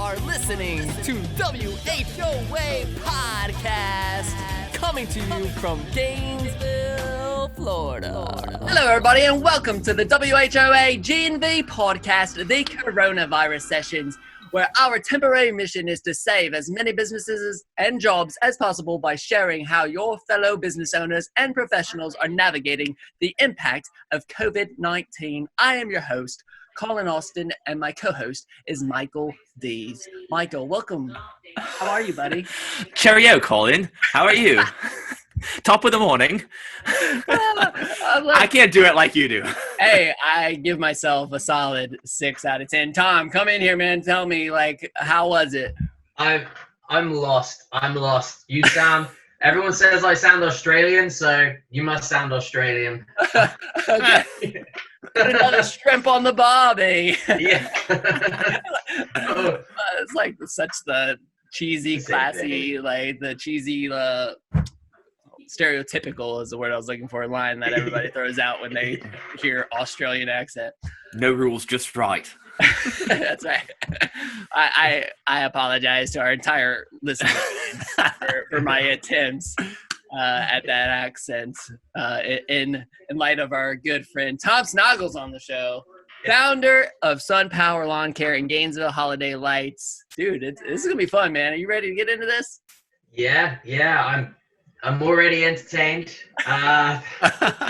are listening to WHOA Podcast, coming to you from Gainesville, Florida. Hello, everybody, and welcome to the WHOA GNV Podcast, the Coronavirus Sessions, where our temporary mission is to save as many businesses and jobs as possible by sharing how your fellow business owners and professionals are navigating the impact of COVID-19. I am your host, Collin Austin, and my co-host is Michael Dees. Michael, welcome. How are you, buddy? Cheerio, Collin. How are you? Top of the morning. I can't do it like you do. Hey, I give myself a solid 6 out of 10. Tom, come in here, man. Tell me, how was it? I'm lost. You sound. Everyone says I sound Australian, so you must sound Australian. Okay. Put another shrimp on the barbie. Yeah. It's like such the cheesy, classy, the cheesy, stereotypical is the word I was looking for, line that everybody throws out when they hear Australian accent. No rules, just right. That's right. I apologize to our entire listener for my attempts at that accent in light of our good friend Tom Snogles on the show, founder of Sun Power Lawn Care in Gainesville Holiday Lights. Dude, this is gonna be fun, man. Are you ready to get into this? Yeah, I'm already entertained.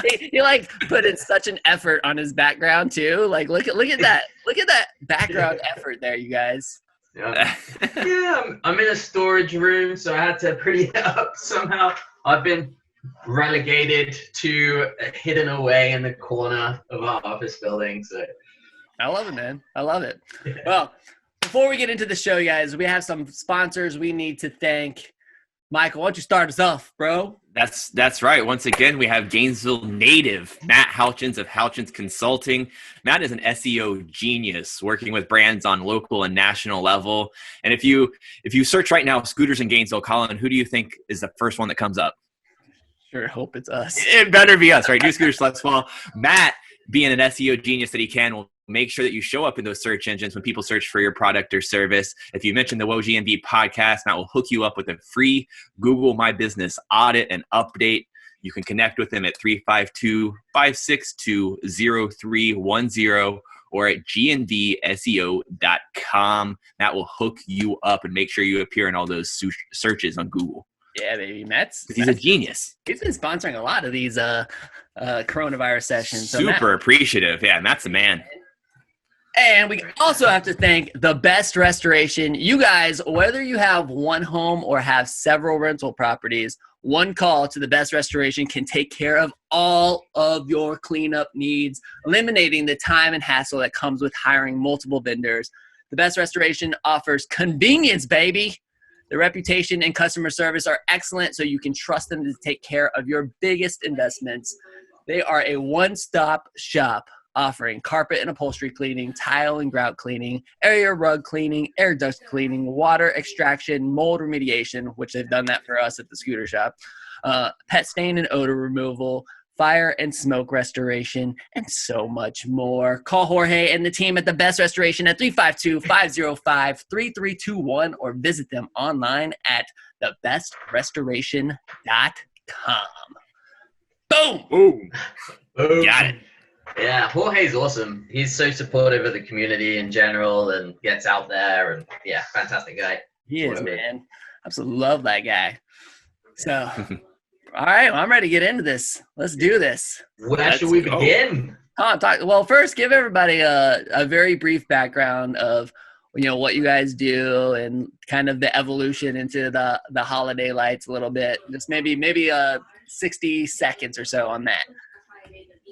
He put in such an effort on his background too. Look at that background effort there, you guys. Yeah, I'm in a storage room, so I had to pretty it up somehow. I've been relegated to hidden away in the corner of our office building. So I love it, man. I love it. Well, before we get into the show, guys, we have some sponsors we need to thank. Michael, why don't you start us off, bro? That's right. Once again, we have Gainesville native Matt Houchins of Houchins Consulting. Matt is an SEO genius, working with brands on local and national level. And if you search right now, scooters in Gainesville, Collin, who do you think is the first one that comes up? Sure hope it's us. It better be us, right? New Scooters Select Small. Matt, being an SEO genius that he can, will make sure that you show up in those search engines when people search for your product or service. If you mention the WOGNV podcast, Matt will hook you up with a free Google My Business audit and update. You can connect with him at 352-562-0310 or at gnvseo.com. Matt will hook you up and make sure you appear in all those searches on Google. Yeah, baby. Matt's a genius. He's been sponsoring a lot of these coronavirus sessions. Super appreciative. Yeah, Matt's the man. And we also have to thank The Best Restoration. You guys, whether you have one home or have several rental properties, one call to The Best Restoration can take care of all of your cleanup needs, eliminating the time and hassle that comes with hiring multiple vendors. The Best Restoration offers convenience, baby. Their reputation and customer service are excellent, so you can trust them to take care of your biggest investments. They are a one-stop shop, offering carpet and upholstery cleaning, tile and grout cleaning, area rug cleaning, air duct cleaning, water extraction, mold remediation, which they've done that for us at the scooter shop, pet stain and odor removal, fire and smoke restoration, and so much more. Call Jorge and the team at The Best Restoration at 352-505-3321 or visit them online at thebestrestoration.com. Boom! Boom. Boom. Got it. Yeah, Jorge's awesome. He's so supportive of the community in general and gets out there, and yeah, fantastic guy. He is, man. Absolutely love that guy. So, all right, well, I'm ready to get into this. Let's do this. Where should we begin? Well, first, give everybody a very brief background of what you guys do and kind of the evolution into the holiday lights a little bit. Just maybe 60 seconds or so on that.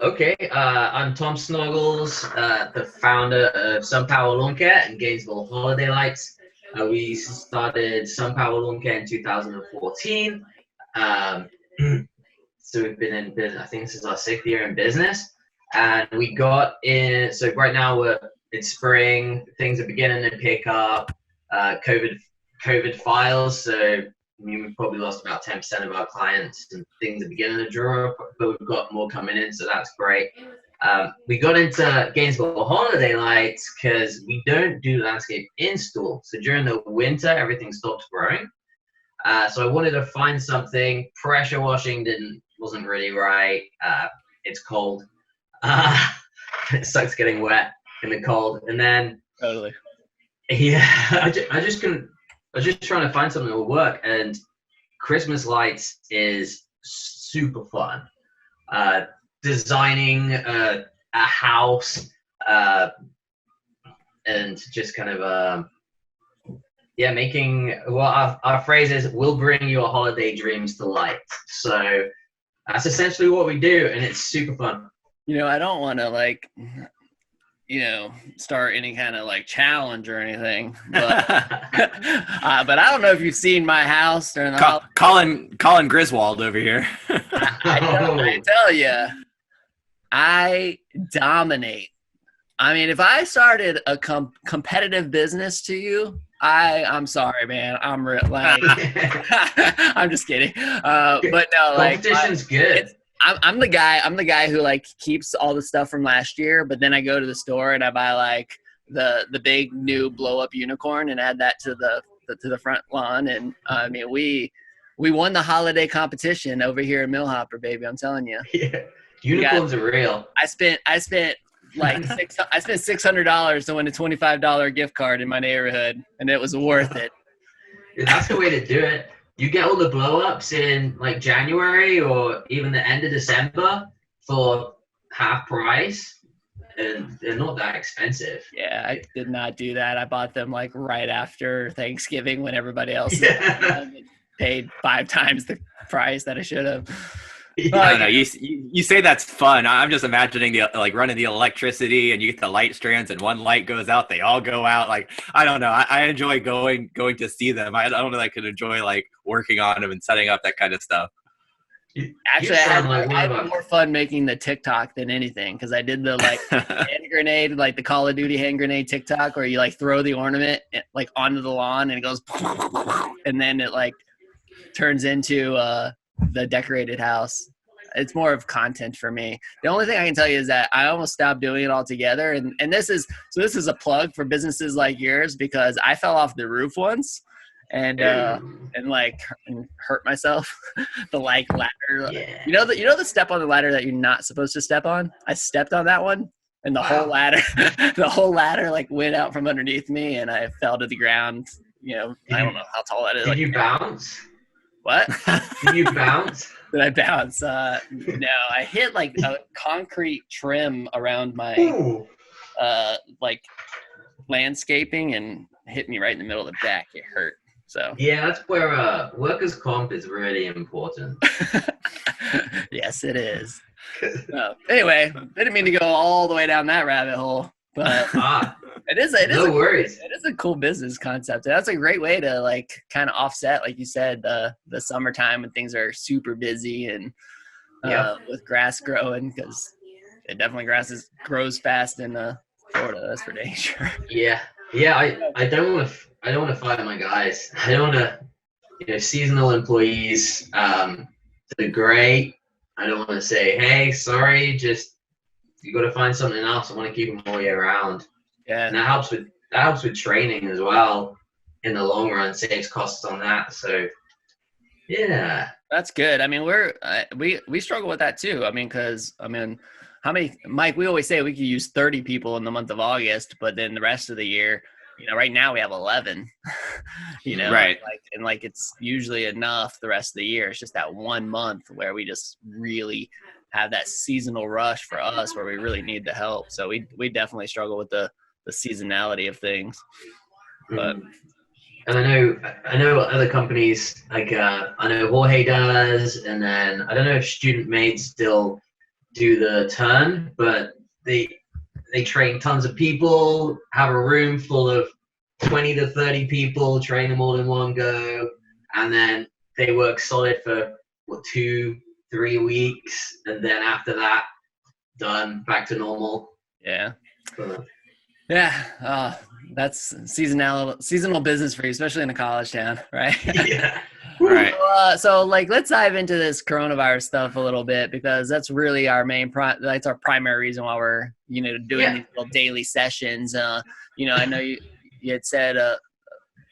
Okay, I'm Tom Snogles, the founder of Sun Power Lawn Care and Gainesville Holiday Lights. We started Sun Power Lawn Care in 2014. So we've been in business, I think this is our 6th year in business. And we got in, so right now it's spring, things are beginning to pick up, COVID files, so we've probably lost about 10% of our clients and things are beginning to draw up, but we've got more coming in, so that's great. We got into Gainesville holiday lights because we don't do landscape install. So during the winter, everything stopped growing. So I wanted to find something. Pressure washing wasn't really right. It's cold. It sucks getting wet in the cold. And then Totally. yeah, I just couldn't. I was just trying to find something that would work. And Christmas lights is super fun. Designing a house and just kind of making our phrase is we'll bring your holiday dreams to light. So that's essentially what we do, and it's super fun. I don't want to start any kind of challenge or anything, but but I don't know if you've seen my house during the Collin Griswold over here. I tell you, I dominate. I mean, if I started a competitive business to you, I'm sorry, man. I'm I'm just kidding. But no, competition's good. I'm the guy who keeps all the stuff from last year, but then I go to the store and I buy the big new blow up unicorn and add that to the front lawn. And I mean, we won the holiday competition over here in Millhopper, baby. I'm telling you. Yeah. Unicorns are real. I spent $600 to win a $25 gift card in my neighborhood, and it was worth it. That's the way to do it. You get all the blow-ups in January or even the end of December for half price, and they're not that expensive. Yeah, I did not do that. I bought them right after Thanksgiving when everybody else paid 5 times the price that I should have. I don't know. You say that's fun. I'm just imagining running the electricity and you get the light strands and one light goes out, they all go out. I don't know. I enjoy going to see them. I don't know that I could enjoy working on them and setting up that kind of stuff. Actually, I had more fun making the TikTok than anything because I did the hand grenade, the Call of Duty hand grenade TikTok where you throw the ornament onto the lawn and it goes and then it turns into the decorated house. It's more of content for me. The only thing I can tell you is that I almost stopped doing it altogether. And this is a plug for businesses like yours because I fell off the roof once and hurt myself. The ladder. Yeah. You know the step on the ladder that you're not supposed to step on? I stepped on that one and the whole ladder went out from underneath me and I fell to the ground. I don't know how tall that is. Did you bounce? What? Did you bounce? Did I bounce? No, I hit a concrete trim around my landscaping and hit me right in the middle of the back. It hurt. So yeah, that's where workers' comp is really important. Yes, it is. Anyway, I didn't mean to go all the way down that rabbit hole, but it is a cool business concept. That's a great way to kind of offset, like you said, the summertime when things are super busy and with grass growing because definitely grows fast in Florida. That's for dang sure. Yeah. I don't want to fire my guys. I don't want to, seasonal employees. They're great. I don't want to say, hey, sorry, just you got to find something else. I want to keep them all year round. Yeah, and that helps with training as well. In the long run, saves costs on that. So, yeah, that's good. I mean, we struggle with that too. I mean, how many, Mike? We always say we could use 30 people in the month of August, but then the rest of the year, right now we have 11. Right? It's usually enough the rest of the year. It's just that 1 month where we just really have that seasonal rush for us where we really need the help. So we definitely struggle with the seasonality of things. But and I know other companies I know Jorge does, and then I don't know if Student Made still do the turn, but they train tons of people, have a room full of 20 to 30 people, train them all in one go, and then they work solid for 2-3 weeks, and then after that, done, back to normal. Yeah. That's seasonal business for you, especially in a college town, right? Yeah. Right. So like, let's dive into this coronavirus stuff a little bit, because that's really our main that's our primary reason why we're, doing these little daily sessions. I know you had said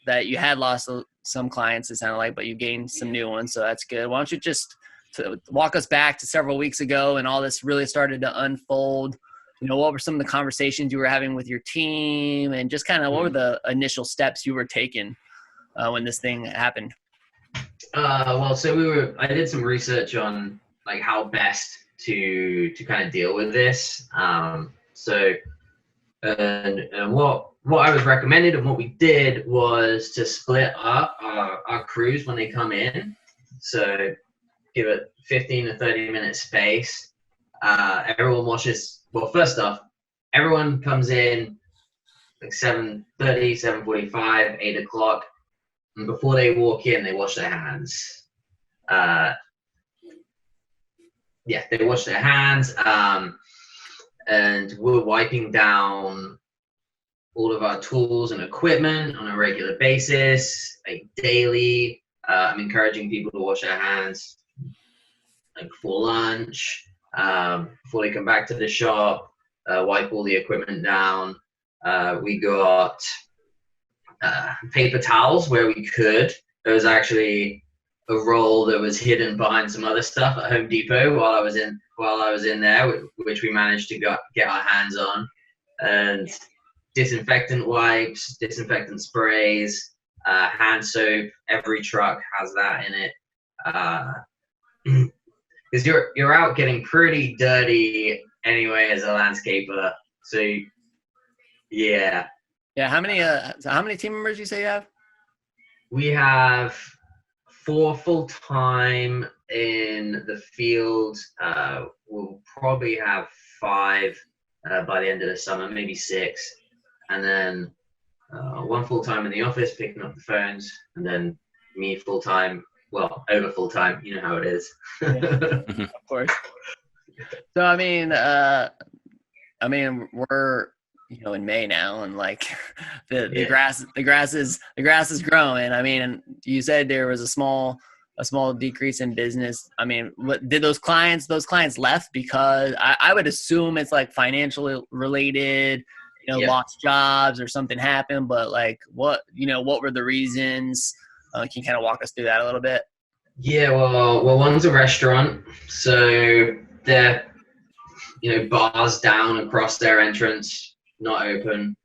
that you had lost some clients, it sounded like, but you gained some new ones, so that's good. Why don't you just walk us back to several weeks ago and all this really started to unfold? What were some of the conversations you were having with your team, and just kind of what were the initial steps you were taking when this thing happened? Well, so I did some research on like how best to kind of deal with this. And what I was recommended and what we did was to split up our crews when they come in. So give it 15 to 30 minute space. Everyone watches. Well, first off, everyone comes in like 7:30, 7:45, 8 o'clock. And before they walk in, they wash their hands. They wash their hands. And we're wiping down all of our tools and equipment on a regular basis, like daily. I'm encouraging people to wash their hands like before lunch, before they come back to the shop, wipe all the equipment down. We got paper towels where we could. There was actually a roll that was hidden behind some other stuff at Home Depot while I was in there, which we managed to get our hands on. And disinfectant wipes, disinfectant sprays, hand soap. Every truck has that in it. Because you're out getting pretty dirty anyway as a landscaper. So yeah. Yeah. How many team members you say you have? We have 4 full-time in the field. We'll probably have 5 by the end of the summer, maybe 6. And then 1 full-time in the office picking up the phones, and then me full-time, well, over full-time, you know how it is. Yeah, of course. So, I mean, we're, in May now, and like the grass is growing. I mean, and you said there was a small decrease in business. I mean, what did those clients left because I would assume it's like financially related, lost jobs or something happened, but like what were the reasons? Can you kind of walk us through that a little bit? Yeah, well, one's a restaurant, so they're, bars down across their entrance, not open.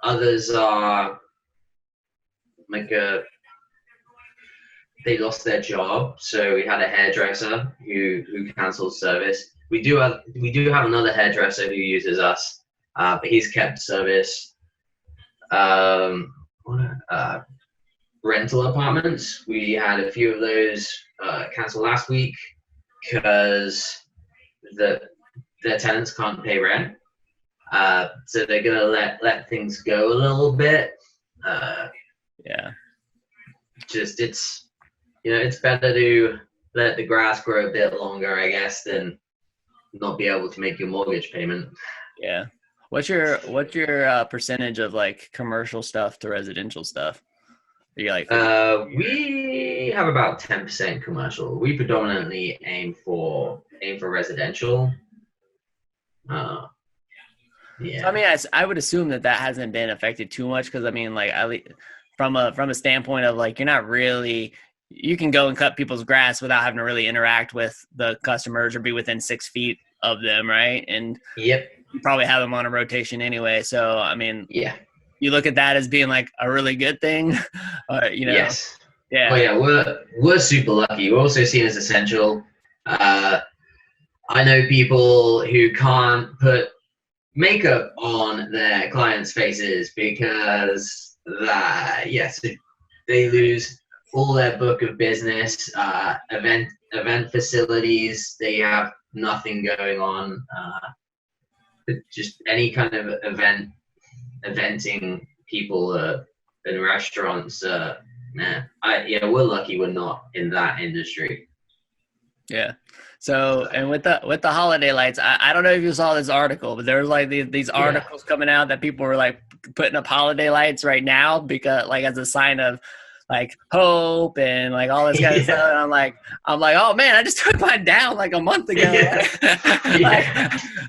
Others are like they lost their job, so we had a hairdresser who canceled service. We do have another hairdresser who uses us, but he's kept service. Rental apartments, we had a few of those cancel last week because their tenants can't pay rent. So they're gonna let things go a little bit. Just it's better to let the grass grow a bit longer, I guess, than not be able to make your mortgage payment. Yeah. What's your percentage of like commercial stuff to residential stuff? Are you like? We have about 10% commercial. We predominantly aim for residential. Yeah. So, I mean, I would assume that hasn't been affected too much, because I mean, like, from a standpoint of like, you're not really, you can go and cut people's grass without having to really interact with the customers or be within 6 feet of them, right? And yep, you probably have them on a rotation anyway. So, I mean, yeah, you look at that as being like a really good thing, Yes. Yeah. Oh yeah, we're super lucky. We're also seen as essential. I know people who can't put makeup on their clients' faces because they lose all their book of business. Event facilities, they have nothing going on. Just any kind of eventing people in restaurants. We're lucky we're not in that industry. Yeah. So, and with the holiday lights, I don't know if you saw this article, but there was like these articles coming out that people were like putting up holiday lights right now because like as a sign of like hope and like all this kind of stuff. And I'm like, oh man, I just took mine down like a month ago. Like,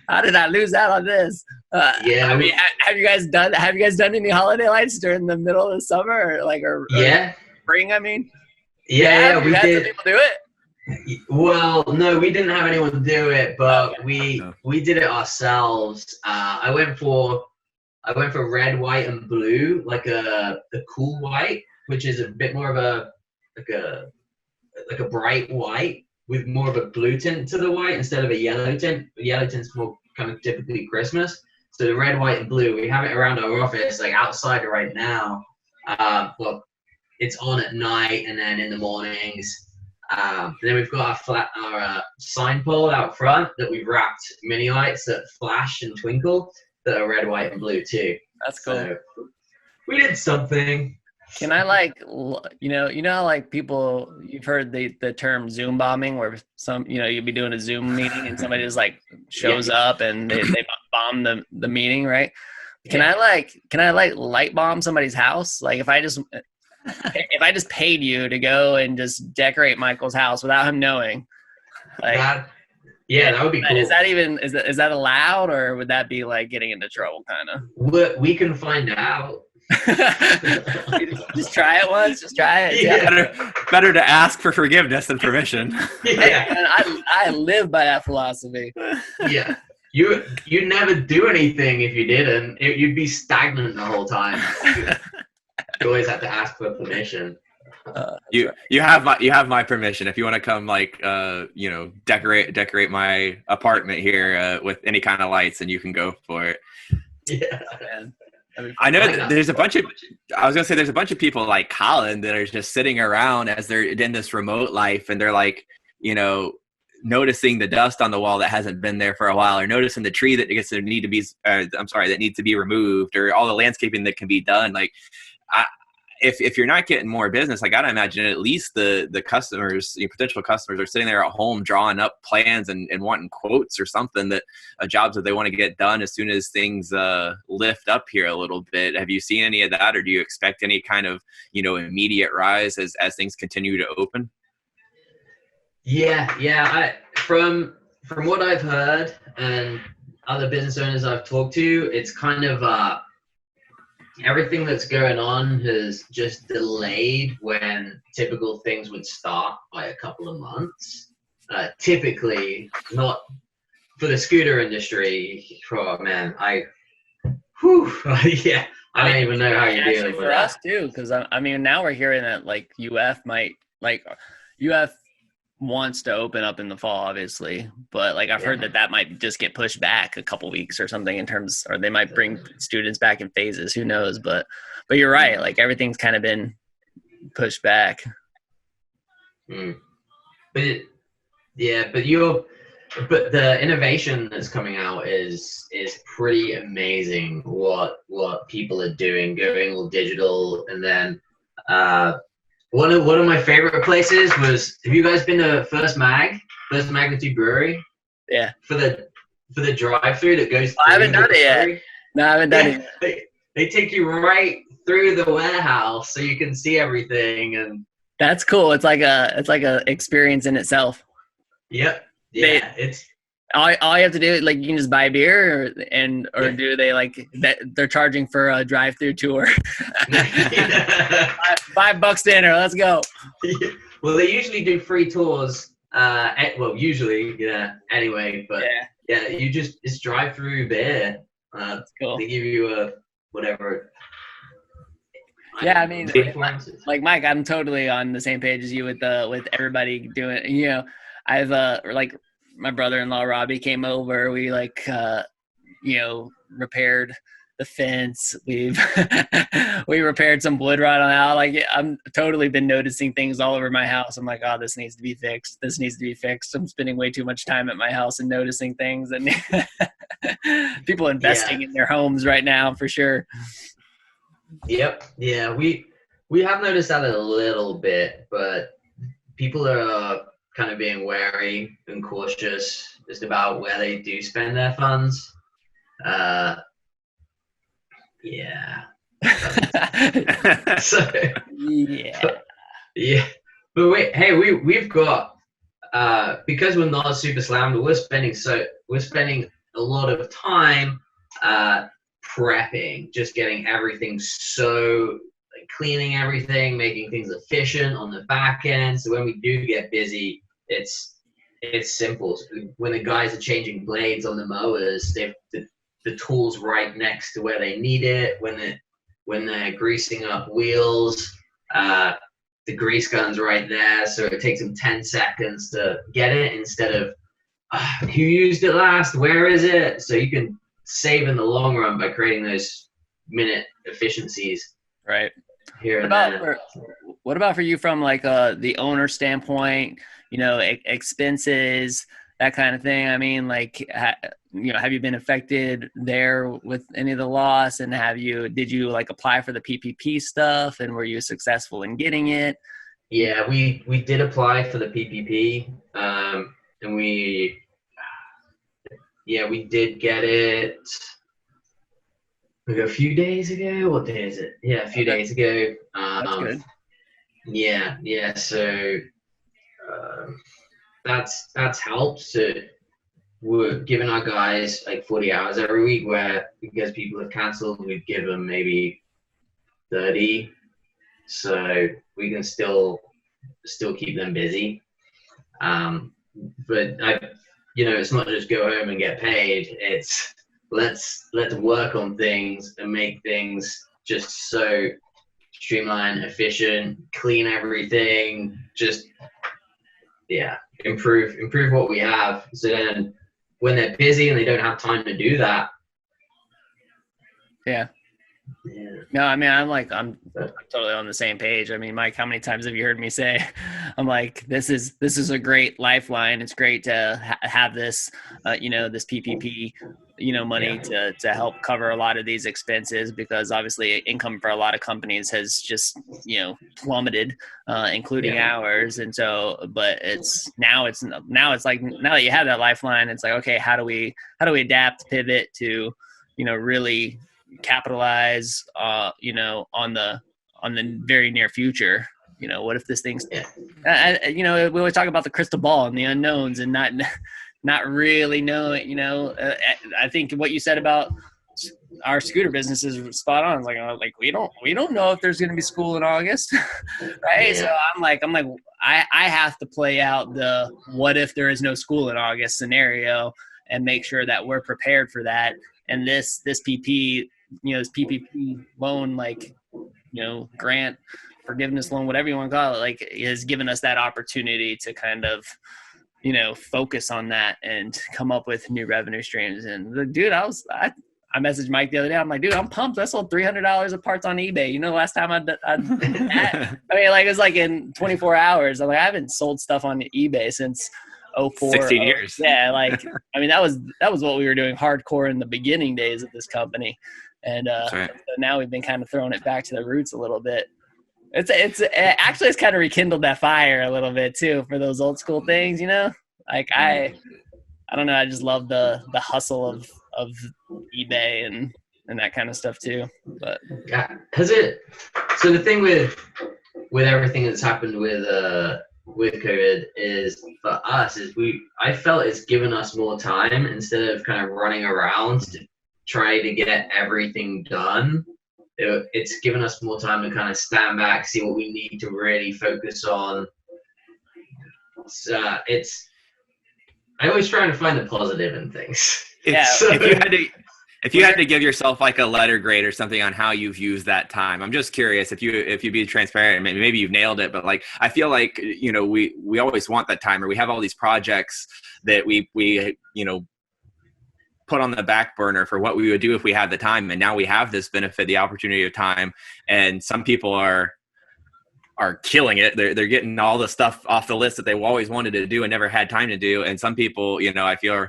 how did I lose out on this? I mean, have you guys done any holiday lights during the middle of the summer or spring? I mean, we did. Some people do it. Well, no, we didn't have anyone do it, but we did it ourselves. I went for red, white, and blue, like the cool white, which is a bit more of a bright white with more of a blue tint to the white instead of a yellow tint. The yellow tint's more kind of typically Christmas. So the red, white, and blue, we have it around our office, like outside right now. Well, it's on at night and then in the mornings. Then we've got our sign pole out front that we've wrapped mini lights that flash and twinkle that are red, white, and blue too. That's cool. So we did something. Can I how like people, you've heard the term Zoom bombing, where you'll be doing a Zoom meeting and somebody just like shows up and they bomb the meeting, right? Can I light bomb somebody's house? Like if I just paid you to go and just decorate Michael's house without him knowing, like that would be cool. Is that allowed, or would that be like getting into trouble kind of? We can find out. Just try it once. Just try it. Yeah. Better to ask for forgiveness than permission. Yeah, I live by that philosophy. Yeah, you never do anything if you didn't. You'd be stagnant the whole time. You always have to ask for permission. You have my permission. If you want to come decorate my apartment here with any kind of lights, and you can go for it. Yeah, man. I know that there's a bunch of people like Collin that are just sitting around as they're in this remote life, and they're like, noticing the dust on the wall that hasn't been there for a while, or noticing the tree that needs to be removed, or all the landscaping that can be done. Like, if you're not getting more business, I gotta imagine at least the customers, potential customers, are sitting there at home drawing up plans and wanting quotes or something, that jobs that they want to get done as soon as things lift up here a little bit. Have you seen any of that, or do you expect any kind of immediate rise as things continue to open? Yeah. From what I've heard and other business owners I've talked to, it's kind of everything that's going on has just delayed when typical things would start by a couple of months. Typically, not for the scooter industry. I don't even know how you're dealing with for that. us too, because I mean, now we're hearing that like UF wants to open up in the fall, obviously, but like I've heard that might just get pushed back a couple weeks or something or they might bring students back in phases. Who knows? But you're right. Like everything's kind of been pushed back. But the innovation that's coming out is pretty amazing. What people are doing, going all digital, and then one of my favorite places was, have you guys been to First Magnitude Brewery? Yeah. For the drive-through that goes through I haven't done it yet. No, I haven't done it yet. They take you right through the warehouse so you can see everything, and that's cool. It's like a experience in itself. Yep. Yeah. It's all you have to do, like, you can just buy a beer, or do they like that? They're charging for a drive-through tour. $5 dinner. Let's go. Well, they usually do free tours. Anyway, but it's drive-through beer. That's cool. They give you a whatever. Yeah, I mean, like Mike, I'm totally on the same page as you with everybody doing. I've my brother-in-law Robbie came over. We repaired the fence. We repaired some wood rot on out. Like, I'm totally been noticing things all over my house. I'm like, oh, this needs to be fixed. This needs to be fixed. I'm spending way too much time at my house and noticing things, and people investing in their homes right now for sure. Yep. Yeah, we have noticed that a little bit, but people are kind of being wary and cautious just about where they do spend their funds. So, Yeah. Yeah. But we've got, because we're not super slammed, we're spending a lot of time prepping, just getting everything cleaning everything, making things efficient on the back end. So when we do get busy, it's simple. When the guys are changing blades on the mowers, they've the tools right next to where they need it. When they're greasing up wheels, the grease gun's right there, so it takes them 10 seconds to get it instead of who used it last, where is it? So you can save in the long run by creating those minute efficiencies. Right. Here and there. What about for you from like the owner standpoint, expenses, that kind of thing? I mean, like, have you been affected there with any of the loss, and did you like apply for the PPP stuff, and were you successful in getting it? Yeah, we did apply for the PPP, and we did get it like a few days ago. What day is it? Yeah, a few days ago. That's good. Yeah. So that's helped. So we're giving our guys like 40 hours every week, where because people have canceled, we'd give them maybe 30, so we can still keep them busy. But it's not just go home and get paid. It's let's work on things and make things just so streamlined, efficient, clean everything. Just improve what we have. So then, when they're busy and they don't have time to do that. Yeah. No, I mean, I'm totally on the same page. I mean, Mike, how many times have you heard me say, I'm like, this is a great lifeline. It's great to have this, this PPP, money to help cover a lot of these expenses, because obviously income for a lot of companies has just, plummeted, including ours. And so, but now it's like, now that you have that lifeline, it's like, okay, how do we adapt, pivot to, really capitalize, on the very near future. What if this thing's, we always talk about the crystal ball and the unknowns and not really knowing, I think what you said about our scooter business is spot on. It's like we don't know if there's going to be school in August. Right. Yeah. So I'm like, I have to play out the, what if there is no school in August scenario, and make sure that we're prepared for that. And this PP, this PPP loan, grant, forgiveness loan, whatever you want to call it, like, has given us that opportunity to kind of, focus on that and come up with new revenue streams. And dude, I messaged Mike the other day. I'm like, dude, I'm pumped. I sold $300 of parts on eBay. Last time I did that, I mean, it was like in 24 hours. I'm like, I haven't sold stuff on eBay since 04. 16 years. Yeah. I mean, that was what we were doing hardcore in the beginning days of this company. And right. So now we've been kind of throwing it back to the roots a little bit. It's kind of rekindled that fire a little bit too for those old school things, I don't know. I just love the hustle of eBay and that kind of stuff too. But so the thing with everything that's happened with COVID is, for us, I felt it's given us more time instead of kind of running around to try to get everything done. It's given us more time to kind of stand back, see what we need to really focus on. I always try to find the positive in things. If you had to give yourself like a letter grade or something on how you've used that time, I'm just curious if you'd be transparent. Maybe you've nailed it, but I feel like we always want that time, or we have all these projects that we put on the back burner for what we would do if we had the time, and now we have this benefit, the opportunity of time, and some people are killing it. They're getting all the stuff off the list that they always wanted to do and never had time to do, and some people, I feel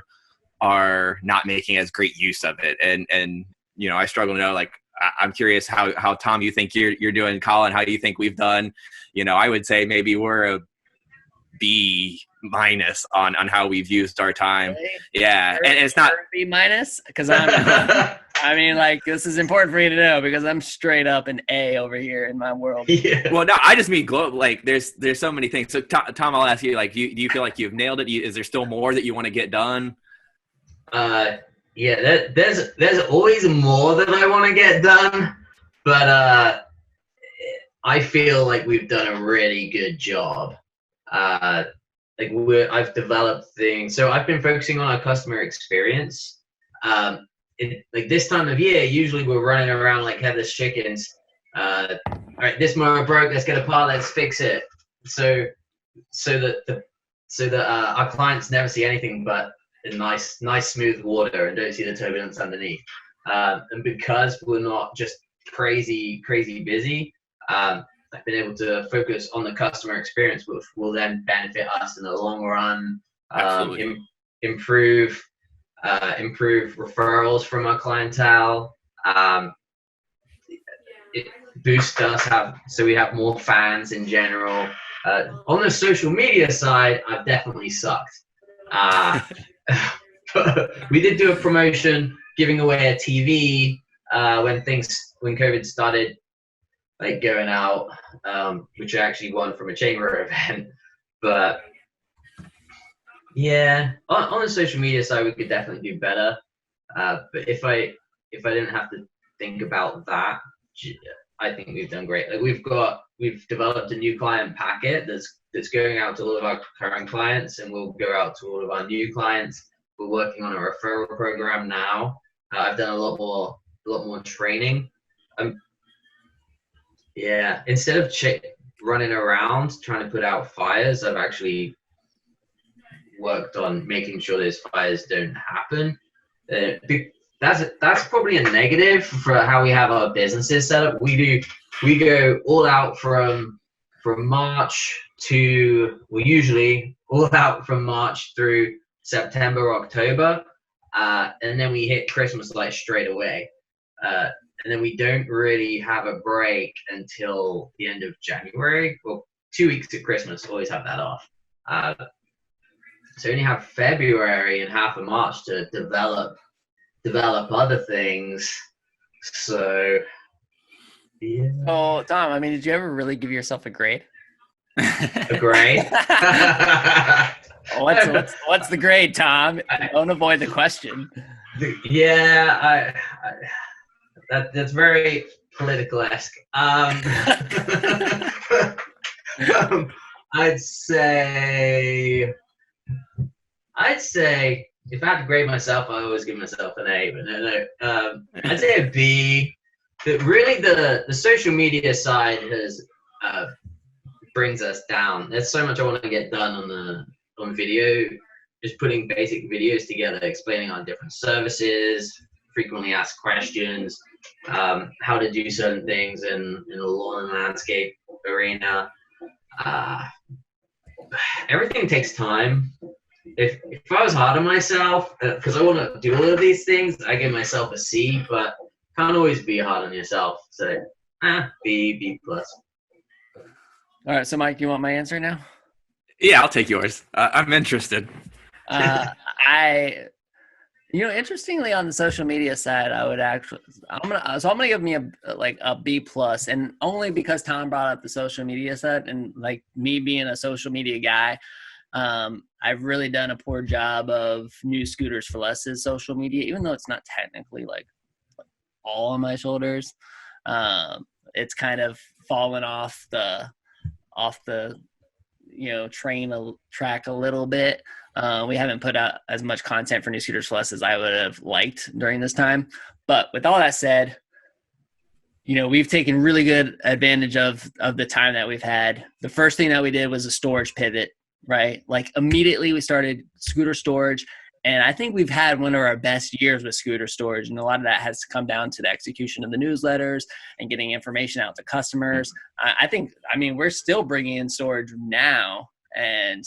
are not making as great use of it. And I struggle to know, I'm curious how Tom, you think you're doing, Collin, how do you think we've done? I would say maybe we're a B- on how we've used our time. Really? Yeah. And it's not B- because I'm I mean, like, this is important for me to know because I'm straight up an A over here in my world. Yeah. Well, no, I just mean global. Like, there's so many things. So, Tom, I'll ask you. Like, do you feel like you've nailed it? Is there still more that you want to get done? Yeah. There's always more that I want to get done, but I feel like we've done a really good job. Like I've developed things. So I've been focusing on our customer experience. Like this time of year, usually we're running around like headless chickens. All right, this motor broke. Let's get a part. Let's fix it. So that our clients never see anything but a nice smooth water and don't see the turbulence underneath. And because we're not just crazy busy, I've been able to focus on the customer experience, which will then benefit us in the long run. Improve referrals from our clientele. It boosts us so we have more fans in general. On the social media side, I've definitely sucked. We did do a promotion giving away a TV when COVID started like going out, which I actually won from a chamber event. But yeah, on the social media side, we could definitely do better. But if I didn't have to think about that, I think we've done great. Like we've developed a new client packet that's going out to all of our current clients, and we'll go out to all of our new clients. We're working on a referral program now. I've done a lot more training. Yeah, instead of running around trying to put out fires, I've actually worked on making sure those fires don't happen. That's probably a negative for how we have our businesses set up. We go all out from March usually all out from March through September, October, and then we hit Christmas like straight away. And then we don't really have a break until the end of January. Well, 2 weeks at Christmas, always have that off. So only have February and half of March to develop other things. So, yeah. Oh, Tom, I mean, did you ever really give yourself a grade? A grade? What's the grade, Tom? Don't avoid the question. Yeah, that's very political-esque. I'd say if I had to grade myself, I always give myself an A, but no. I'd say a B. Really, the social media side brings us down. There's so much I want to get done on video, just putting basic videos together, explaining our different services, frequently asked questions, how to do certain things in the lawn and landscape arena. Everything takes time. If I was hard on myself, because I want to do all of these things, I give myself a C, but can't always be hard on yourself. So, B plus. All right, so Mike, do you want my answer now? Yeah, I'll take yours. I'm interested. Interestingly, on the social media side, I'm gonna give me a B plus, and only because Tom brought up the social media side, and like me being a social media guy, I've really done a poor job of New Scooters for Less's social media, even though it's not technically like all on my shoulders. It's kind of fallen off the track a little bit. We haven't put out as much content for New Scooters for Less as I would have liked during this time. But with all that said, we've taken really good advantage of the time that we've had. The first thing that we did was a storage pivot, right? Like immediately we started scooter storage, and I think we've had one of our best years with scooter storage. And a lot of that has come down to the execution of the newsletters and getting information out to customers. We're still bringing in storage now, and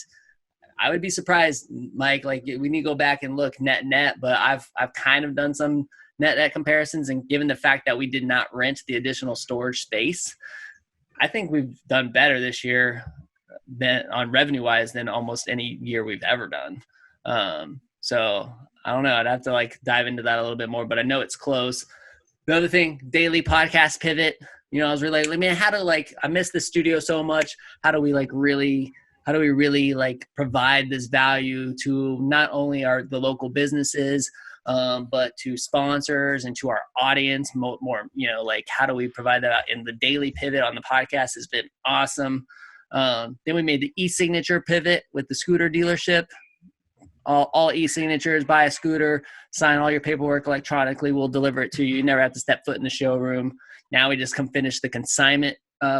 I would be surprised, Mike, like we need to go back and look net, but I've kind of done some net comparisons, and given the fact that we did not rent the additional storage space, I think we've done better this year than on revenue wise than almost any year we've ever done. So I don't know. I'd have to like dive into that a little bit more, but I know it's close. The other thing, daily podcast pivot. I was really like, man, I miss the studio so much. How do we really like provide this value to not only the local businesses, but to sponsors and to our audience more, like how do we provide that? And the daily pivot on the podcast has been awesome. Then we made the e-signature pivot with the scooter dealership. All e-signatures, buy a scooter, sign all your paperwork electronically. We'll deliver it to you. You never have to step foot in the showroom. Now we just come finish the consignment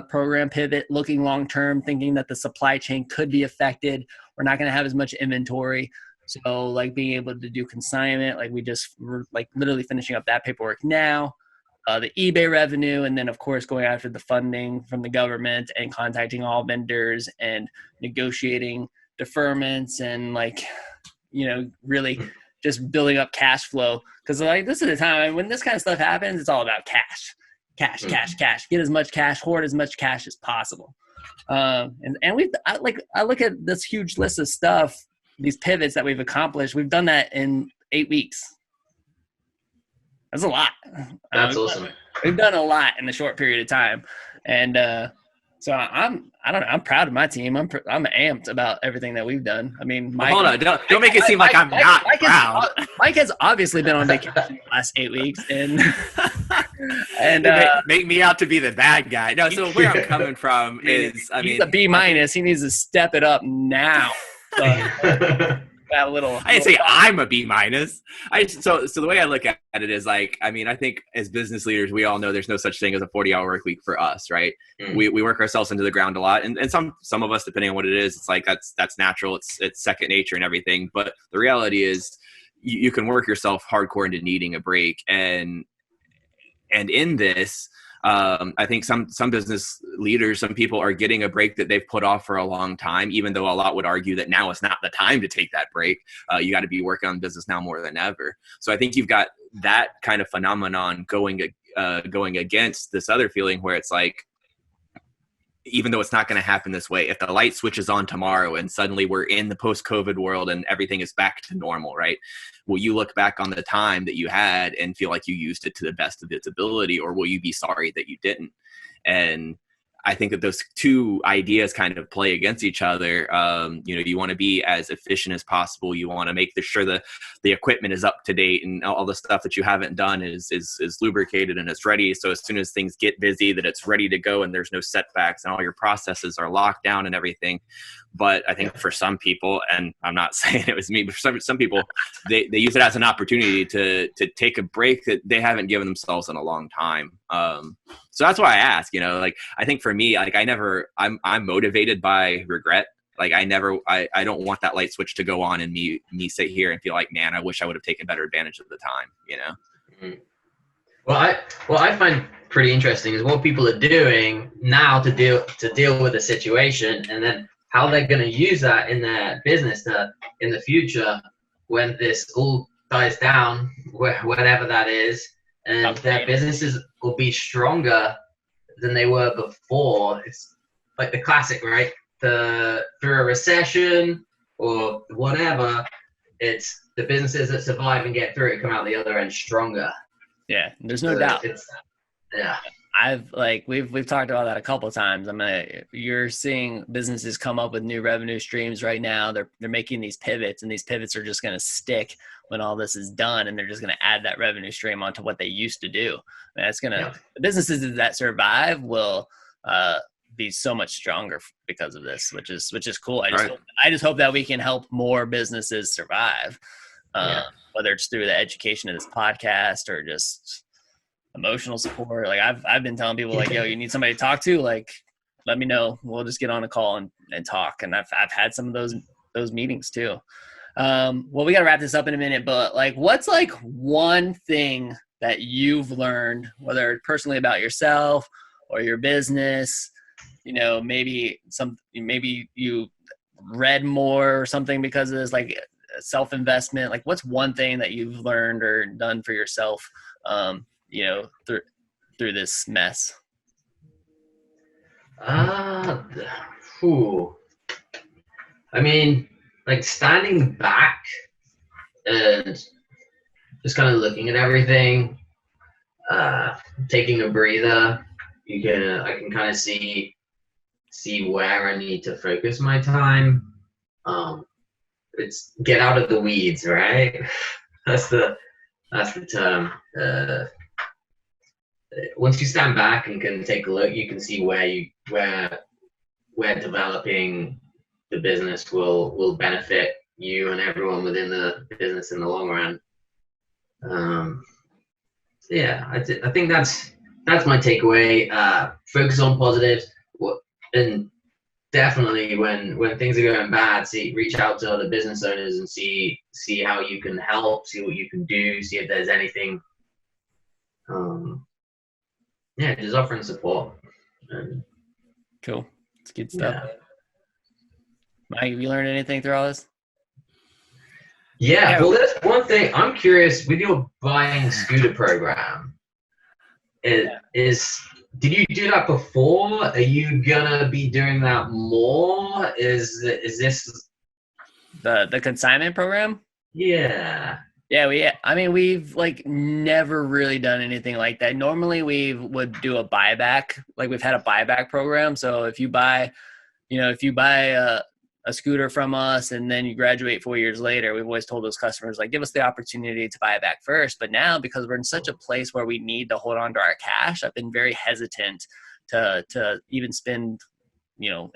program pivot, looking long-term, thinking that the supply chain could be affected. We're not going to have as much inventory. So like being able to do consignment, like we're like literally finishing up that paperwork now. The eBay revenue, and then of course going after the funding from the government and contacting all vendors and negotiating deferments and like, really just building up cash flow. Because like this is the time when this kind of stuff happens, it's all about cash. Get as much cash, hoard as much cash as possible. And I look at this huge list of stuff, these pivots that we've accomplished. We've done that in 8 weeks. That's a lot. That's awesome. We've done a lot in a short period of time. And so I don't know. I'm proud of my team. I'm amped about everything that we've done. I mean, Mike, hold on. Don't make it seem like I'm not proud. Mike has obviously been on vacation the last 8 weeks, and make me out to be the bad guy. No, so where I'm coming from is, he's a B-. He needs to step it up now. That little. I didn't say I'm a B-. So the way I look at it is like, I mean, I think as business leaders, we all know there's no such thing as a 40-hour work week for us, right? We work ourselves into the ground a lot, and some of us, depending on what it is, it's like that's natural. It's second nature and everything. But the reality is, you can work yourself hardcore into needing a break, and in this. I think some business leaders, some people are getting a break that they've put off for a long time, even though a lot would argue that now is not the time to take that break. You got to be working on business now more than ever. So I think you've got that kind of phenomenon going against this other feeling where it's like, even though it's not going to happen this way, if the light switches on tomorrow and suddenly we're in the post-COVID world and everything is back to normal, right? Will you look back on the time that you had and feel like you used it to the best of its ability, or will you be sorry that you didn't? And I think that those two ideas kind of play against each other. You want to be as efficient as possible. You want to make sure the equipment is up to date and all the stuff that you haven't done is lubricated and it's ready. So as soon as things get busy, that it's ready to go and there's no setbacks and all your processes are locked down and everything. But I think for some people, and I'm not saying it was me, but for some people, they use it as an opportunity to take a break that they haven't given themselves in a long time. So that's why I ask, like, I think for me, like I'm motivated by regret. Like I don't want that light switch to go on and me sit here and feel like, man, I wish I would have taken better advantage of the time, Mm-hmm. What I find pretty interesting is what people are doing now to deal with the situation, and then how they're going to use that in their business in the future when this all dies down, whatever that is, and their businesses will be stronger than they were before. It's like the classic, right? Through a recession or whatever, it's the businesses that survive and get through it come out the other end stronger. Yeah, there's no doubt. Yeah. We've talked about that a couple of times. You're seeing businesses come up with new revenue streams right now. They're making these pivots, and these pivots are just going to stick when all this is done, and they're just going to add that revenue stream onto what they used to do. The businesses that survive will be so much stronger because of this, which is cool. I just hope that we can help more businesses survive, whether it's through the education of this podcast or just emotional support. Like I've been telling people, like, yo, you need somebody to talk to, like, let me know. We'll just get on a call and talk. And I've had some of those meetings too. Well, we got to wrap this up in a minute, but like, what's like one thing that you've learned, whether personally about yourself or your business, maybe you read more or something because of this, like self-investment, like what's one thing that you've learned or done for yourself, through this mess? I mean, like standing back and just kind of looking at everything, taking a breather. I can kind of see where I need to focus my time. It's get out of the weeds, right? That's the term. Once you stand back and can take a look, you can see where developing the business will benefit you and everyone within the business in the long run. Yeah, I think that's my takeaway. Focus on positives, and definitely when things are going bad, reach out to other business owners and see how you can help, see what you can do, see if there's anything. Yeah, just offering support. Cool. It's good stuff. Yeah. Mike, have you learned anything through all this? Yeah, well, there's one thing I'm curious with your buying scooter program. Did you do that before? Are you gonna be doing that more? Is this the consignment program? Yeah. Yeah, we've like never really done anything like that. Normally we would do a buyback. Like we've had a buyback program. So if you buy a scooter from us and then you graduate 4 years later, we've always told those customers, like, give us the opportunity to buy it back first. But now, because we're in such a place where we need to hold on to our cash, I've been very hesitant to even spend,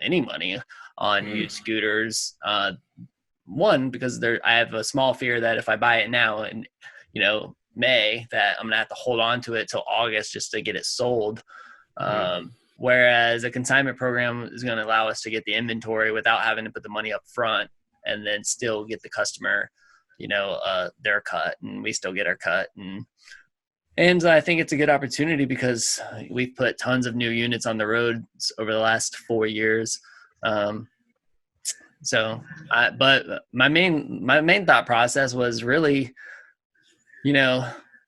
any money on used scooters. One, because I have a small fear that if I buy it now in, May, that I'm gonna have to hold on to it till August just to get it sold. Whereas a consignment program is going to allow us to get the inventory without having to put the money up front and then still get the customer, their cut, and we still get our cut. And I think it's a good opportunity because we've put tons of new units on the road over the last 4 years. But my main thought process was really,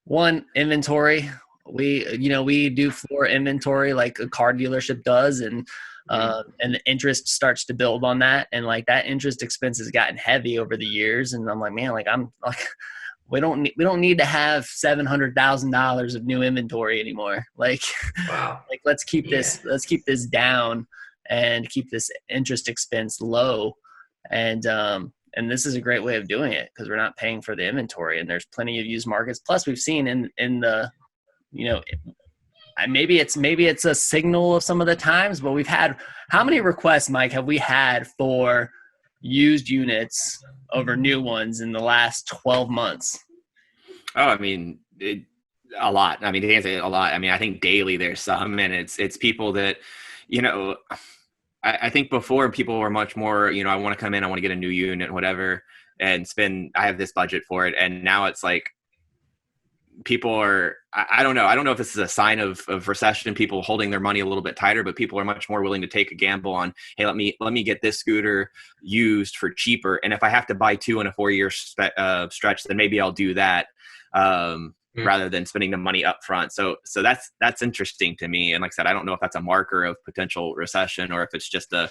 one, inventory. We do floor inventory like a car dealership does, and the interest starts to build on that, and like that interest expense has gotten heavy over the years. And I'm like, man, we don't need to have $700,000 of new inventory anymore. Like, wow. Like let's keep this down and keep this interest expense low. And this is a great way of doing it because we're not paying for the inventory, and there's plenty of used markets. Plus, we've seen in the maybe it's a signal of some of the times, but we've had, how many requests, Mike, have we had for used units over new ones in the last 12 months? Oh, I mean, a lot. I mean, to answer it, a lot. I mean, I think daily there's some, and it's people that, I think before people were much more, I want to come in, I want to get a new unit, whatever, and I have this budget for it. And now it's like, people are, I don't know if this is a sign of recession, people holding their money a little bit tighter, but people are much more willing to take a gamble on, hey, let me get this scooter used for cheaper. And if I have to buy 2 in a 4-year stretch, then maybe I'll do that rather than spending the money up front. So that's interesting to me. And like I said, I don't know if that's a marker of potential recession or if it's just a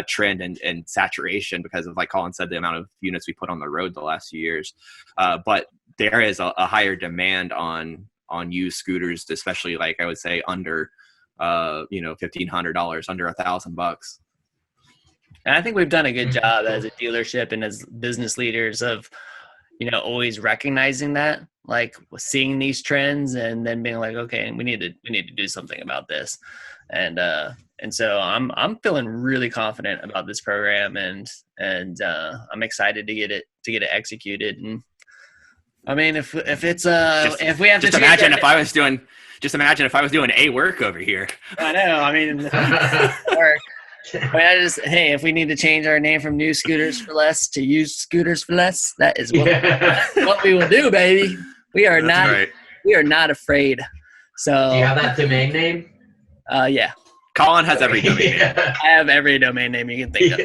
trend and saturation because of, like Collin said, the amount of units we put on the road the last few years. But there is a higher demand on used scooters, especially like I would say under $1,500, under $1,000. And I think we've done a good job as a dealership and as business leaders of, always recognizing that, like seeing these trends and then being like, okay, we need to do something about this. And so I'm feeling really confident about this program, and I'm excited to get it executed. And I mean, if we have to imagine if I was doing a work over here. I know. I mean, work. But if we need to change our name from New Scooters for Less to Used Scooters for Less, that is what we will do, baby. We are not afraid. So do you have that domain name? Yeah. Collin has every domain name. I have every domain name you can think of.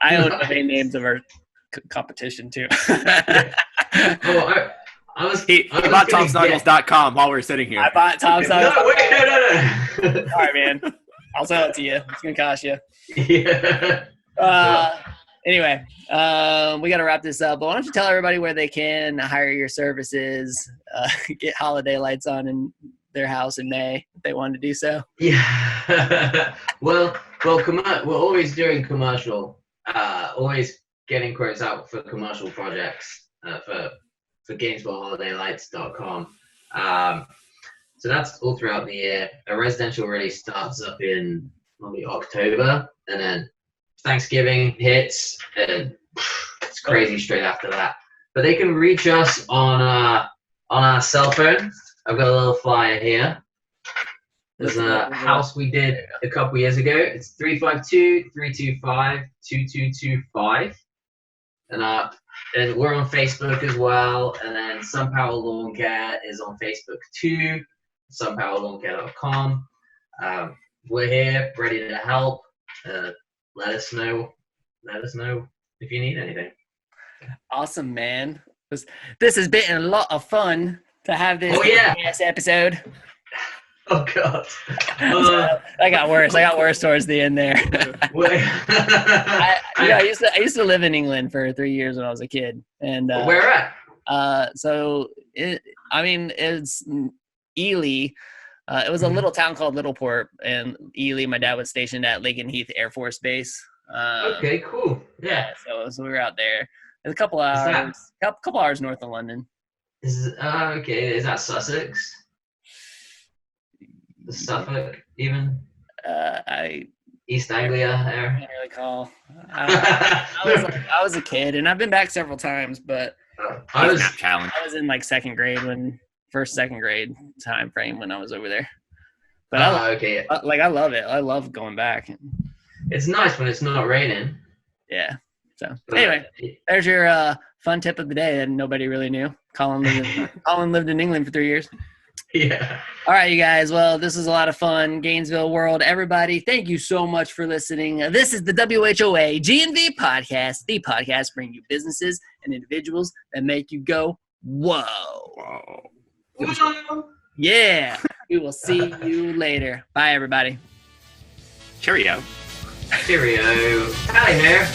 I own domain names of our competition too. He bought TomSnogles.com while we're sitting here. I bought TomSnogles. No. All right, man. I'll sell it to you. It's gonna cost you. Yeah. Anyway, we got to wrap this up. But why don't you tell everybody where they can hire your services, get holiday lights on in their house in May if they wanted to do so? Yeah. well, we're always doing commercial. Always getting quotes out for commercial projects for GainesvilleHolidayLights.com. So that's all throughout the year. A residential really starts up in probably October, and then Thanksgiving hits, and it's crazy straight after that. But they can reach us on our cell phone. I've got a little flyer here. There's a house we did a couple years ago. It's 352-325-2225. And we're on Facebook as well. And then SunPower Lawn Care is on Facebook too. SunPowerLawnCare.com. We're here, ready to help. Let us know if you need anything. Awesome, man. This has been a lot of fun to have this episode. Oh God. I got worse. I got worse towards the end there. I used to live in England for 3 years when I was a kid. And where at? It's Ely. It was a little town called Littleport, and Ely. My dad was stationed at Lakenheath Air Force Base. Okay, cool. Yeah. So we were out there. It's a couple hours north of London. Is that Sussex? The Suffolk, even? East Anglia there. I can't really call. I was a kid, and I've been back several times, but I was in like second grade time frame when I was over there. But I love it. I love going back. It's nice when it's not raining. Yeah. So anyway, there's your fun tip of the day that nobody really knew. Collin lived in England for 3 years. Yeah. All right, you guys. Well, this was a lot of fun. Gainesville World, everybody, thank you so much for listening. This is the WHOA GNV podcast, the podcast bringing you businesses and individuals that make you go, whoa. Whoa. Yeah. We will see you later. Bye, everybody. Cheerio. Cheerio. Hi there.